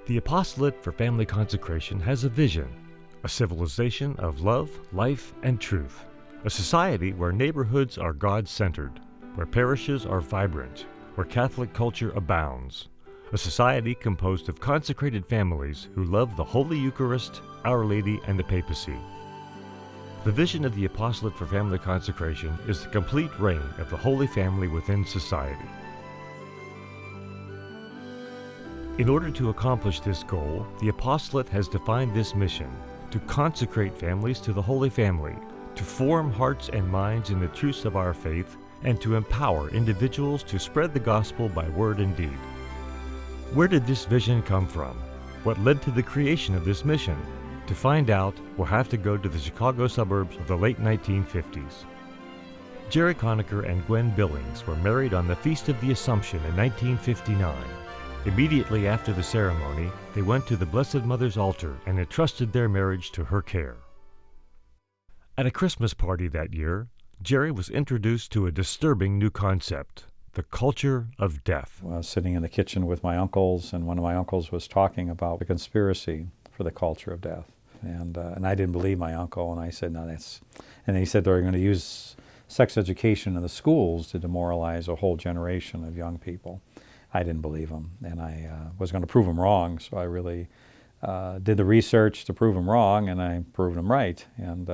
The Apostolate for Family Consecration has a vision, a civilization of love, life, and truth, a society where neighborhoods are God-centered, where parishes are vibrant, where Catholic culture abounds, a society composed of consecrated families who love the Holy Eucharist, Our Lady, and the Papacy. The vision of the Apostolate for Family Consecration is the complete reign of the Holy Family within society. In order to accomplish this goal, the Apostolate has defined this mission: to consecrate families to the Holy Family, to form hearts and minds in the truths of our faith, and to empower individuals to spread the gospel by word and deed. Where did this vision come from? What led to the creation of this mission? To find out, we'll have to go to the Chicago suburbs of the late 1950s. Jerry Conacher and Gwen Billings were married on the Feast of the Assumption in 1959. Immediately after the ceremony, they went to the Blessed Mother's altar and entrusted their marriage to her care. At a Christmas party that year, Jerry was introduced to a disturbing new concept: the culture of death. I was sitting in the kitchen with my uncles, and one of my uncles was talking about the conspiracy for the culture of death. And I didn't believe my uncle, and I said, no, that's... And he said they were going to use sex education in the schools to demoralize a whole generation of young people. I didn't believe him, and I was going to prove him wrong, so I really did the research to prove him wrong, and I proved him right. And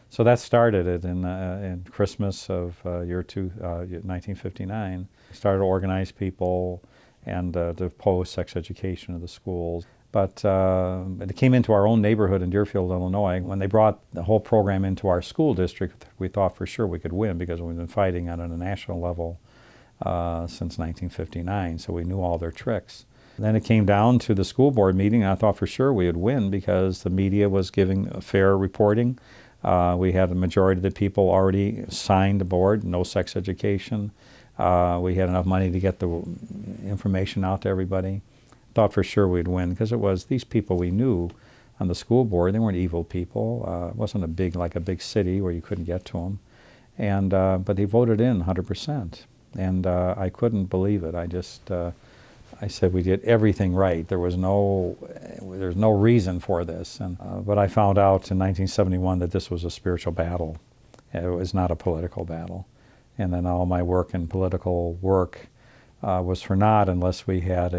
so that started it in Christmas of 1959. I started to organize people and to oppose sex education in the schools. But it came into our own neighborhood in Deerfield, Illinois. When they brought the whole program into our school district, we thought for sure we could win, because we've been fighting on a national level since 1959, so we knew all their tricks. Then it came down to the school board meeting, and I thought for sure we would win because the media was giving a fair reporting. We had a majority of the people already signed the board, no sex education. We had enough money to get the information out to everybody. Thought for sure we'd win because it was these people we knew on the school board. They weren't evil people. It wasn't a big city where you couldn't get to them. And but they voted in 100%. And I couldn't believe it. I said we did everything right. There's no reason for this. But I found out in 1971 that this was a spiritual battle. It was not a political battle. And then all my work in political work was for naught unless we had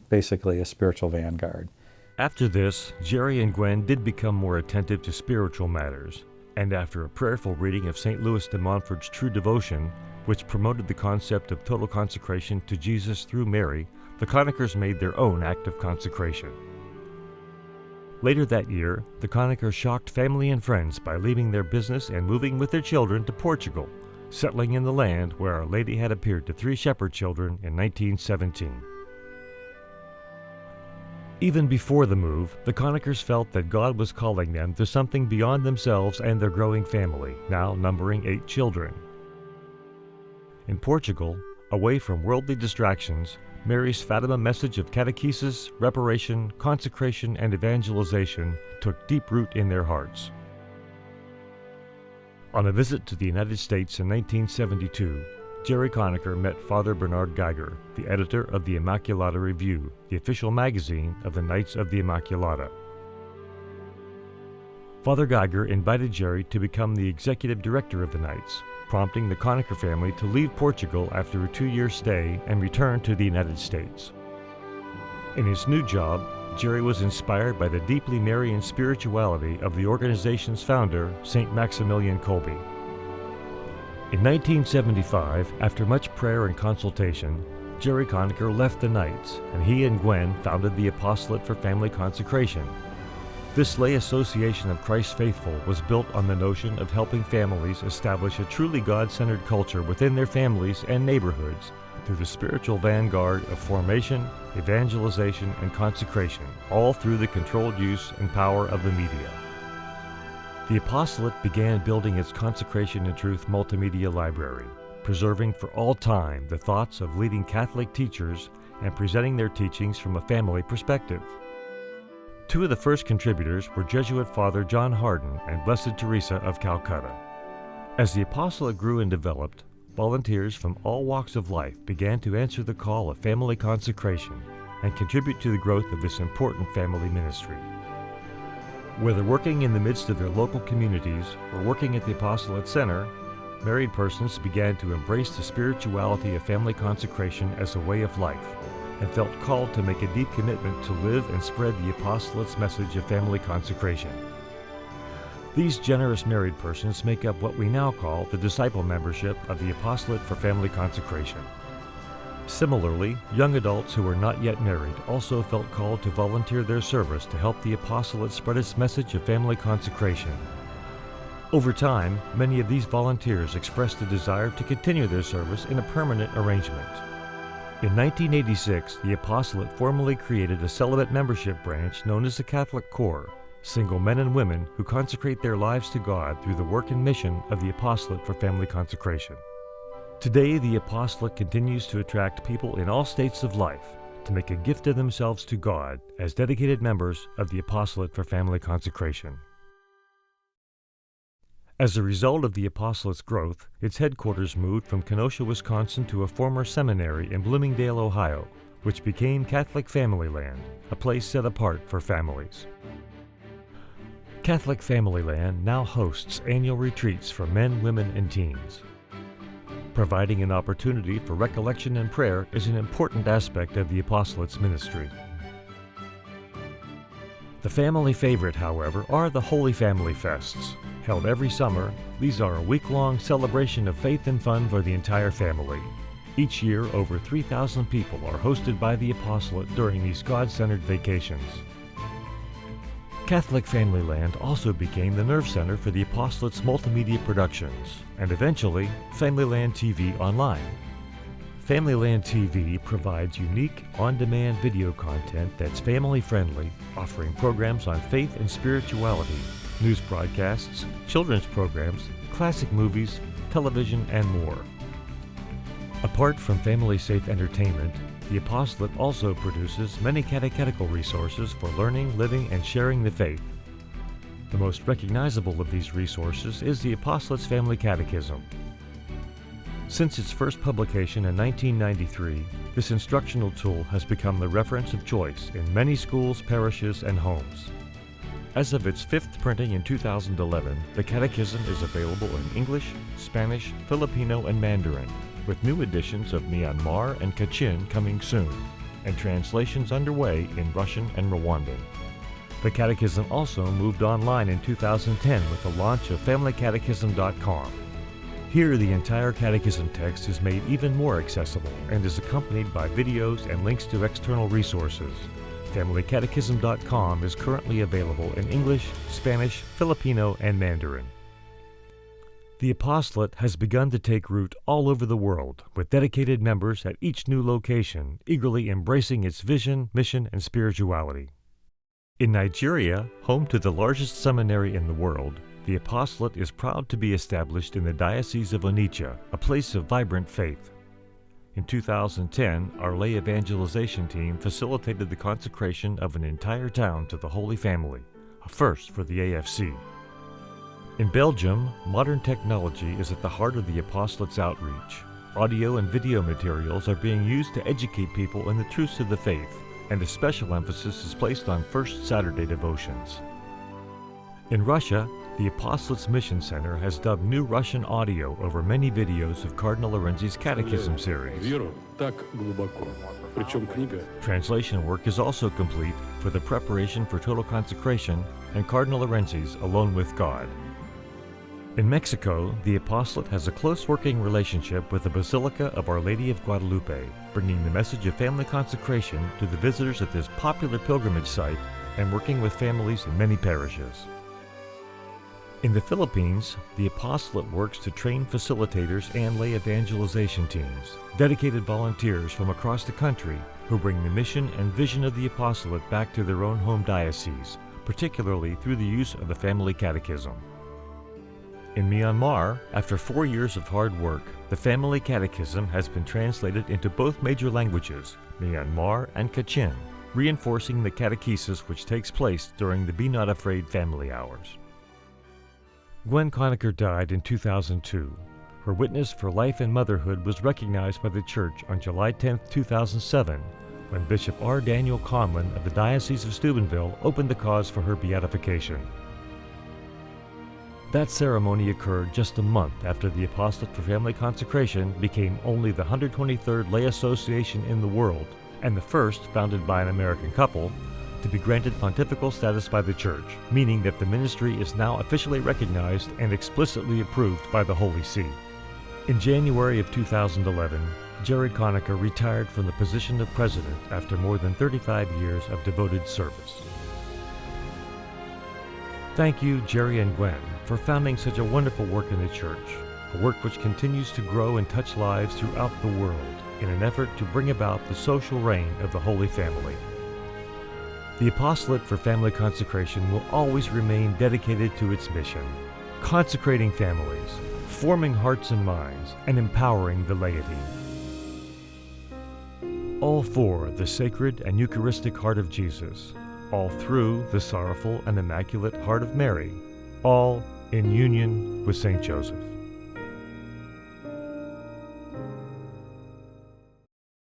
basically a spiritual vanguard. After this, Jerry and Gwen did become more attentive to spiritual matters. And after a prayerful reading of St. Louis de Montfort's True Devotion, which promoted the concept of total consecration to Jesus through Mary, the Conachers made their own act of consecration. Later that year, the Conachers shocked family and friends by leaving their business and moving with their children to Portugal, settling in the land where Our Lady had appeared to 3 shepherd children in 1917. Even before the move, the Conachers felt that God was calling them to something beyond themselves and their growing family, now numbering 8 children. In Portugal, away from worldly distractions, Mary's Fatima message of catechesis, reparation, consecration, and evangelization took deep root in their hearts. On a visit to the United States in 1972, Jerry Conacher met Father Bernard Geiger, the editor of the Immaculata Review, the official magazine of the Knights of the Immaculata. Father Geiger invited Jerry to become the executive director of the Knights, prompting the Conacher family to leave Portugal after a 2-year stay and return to the United States. In his new job, Jerry was inspired by the deeply Marian spirituality of the organization's founder, St. Maximilian Kolbe. In 1975, after much prayer and consultation, Jerry Conacher left the Knights, and he and Gwen founded the Apostolate for Family Consecration. This lay association of Christ's faithful was built on the notion of helping families establish a truly God-centered culture within their families and neighborhoods through the spiritual vanguard of formation, evangelization, and consecration, all through the controlled use and power of the media. The Apostolate began building its Consecration in Truth multimedia library, preserving for all time the thoughts of leading Catholic teachers and presenting their teachings from a family perspective. 2 of the first contributors were Jesuit Father John Hardin and Blessed Teresa of Calcutta. As the Apostolate grew and developed, volunteers from all walks of life began to answer the call of family consecration and contribute to the growth of this important family ministry. Whether working in the midst of their local communities or working at the Apostolate Center, married persons began to embrace the spirituality of family consecration as a way of life and felt called to make a deep commitment to live and spread the Apostolate's message of family consecration. These generous married persons make up what we now call the disciple membership of the Apostolate for Family Consecration. Similarly, young adults who are not yet married also felt called to volunteer their service to help the Apostolate spread its message of family consecration. Over time, many of these volunteers expressed a desire to continue their service in a permanent arrangement. In 1986, the Apostolate formally created a celibate membership branch known as the Catholic Corps, single men and women who consecrate their lives to God through the work and mission of the Apostolate for Family Consecration. Today, the Apostolate continues to attract people in all states of life to make a gift of themselves to God as dedicated members of the Apostolate for Family Consecration. As a result of the Apostolate's growth, its headquarters moved from Kenosha, Wisconsin to a former seminary in Bloomingdale, Ohio, which became Catholic Family Land, a place set apart for families. Catholic Family Land now hosts annual retreats for men, women, and teens. Providing an opportunity for recollection and prayer is an important aspect of the Apostolate's ministry. The family favorite, however, are the Holy Family Fests. Held every summer, these are a week-long celebration of faith and fun for the entire family. Each year, over 3,000 people are hosted by the Apostolate during these God-centered vacations. Catholic Family Land also became the nerve center for the Apostolate's multimedia productions, and eventually, Family Land TV Online. Family Land TV provides unique, on-demand video content that's family-friendly, offering programs on faith and spirituality, news broadcasts, children's programs, classic movies, television, and more. Apart from family-safe entertainment, the Apostolate also produces many catechetical resources for learning, living, and sharing the faith. The most recognizable of these resources is the Apostolate's Family Catechism. Since its first publication in 1993, this instructional tool has become the reference of choice in many schools, parishes, and homes. As of its fifth printing in 2011, the Catechism is available in English, Spanish, Filipino, and Mandarin, with new editions of Myanmar and Kachin coming soon, and translations underway in Russian and Rwandan. The Catechism also moved online in 2010 with the launch of FamilyCatechism.com. Here, the entire Catechism text is made even more accessible and is accompanied by videos and links to external resources. FamilyCatechism.com is currently available in English, Spanish, Filipino, and Mandarin. The Apostolate has begun to take root all over the world, with dedicated members at each new location, eagerly embracing its vision, mission, and spirituality. In Nigeria, home to the largest seminary in the world, the Apostolate is proud to be established in the Diocese of Onitsha, a place of vibrant faith. In 2010, our lay evangelization team facilitated the consecration of an entire town to the Holy Family, a first for the AFC. In Belgium, modern technology is at the heart of the Apostolate's outreach. Audio and video materials are being used to educate people in the truths of the faith, and a special emphasis is placed on First Saturday devotions. In Russia, the Apostolate's Mission Center has dubbed new Russian audio over many videos of Cardinal Lorenzi's Catechism series. Translation work is also complete for the preparation for total consecration and Cardinal Lorenzi's Alone with God. In Mexico, the Apostolate has a close working relationship with the Basilica of Our Lady of Guadalupe, bringing the message of family consecration to the visitors at this popular pilgrimage site and working with families in many parishes. In the Philippines, the Apostolate works to train facilitators and lay evangelization teams, dedicated volunteers from across the country who bring the mission and vision of the Apostolate back to their own home diocese, particularly through the use of the Family Catechism. In Myanmar, after 4 years of hard work, the Family Catechism has been translated into both major languages, Myanmar and Kachin, reinforcing the catechesis which takes place during the Be Not Afraid family hours. Gwen Conacher died in 2002. Her witness for life and motherhood was recognized by the Church on July 10, 2007, when Bishop R. Daniel Conlin of the Diocese of Steubenville opened the cause for her beatification. That ceremony occurred just a month after the Apostolate for Family Consecration became only the 123rd lay association in the world, and the first founded by an American couple, to be granted pontifical status by the Church, meaning that the ministry is now officially recognized and explicitly approved by the Holy See. In January of 2011, Jerry Conacher retired from the position of president after more than 35 years of devoted service. Thank you, Jerry and Gwen, for founding such a wonderful work in the Church, a work which continues to grow and touch lives throughout the world in an effort to bring about the social reign of the Holy Family. The Apostolate for Family Consecration will always remain dedicated to its mission, consecrating families, forming hearts and minds, and empowering the laity. All for the Sacred and Eucharistic Heart of Jesus, all through the Sorrowful and Immaculate Heart of Mary, all in union with St. Joseph.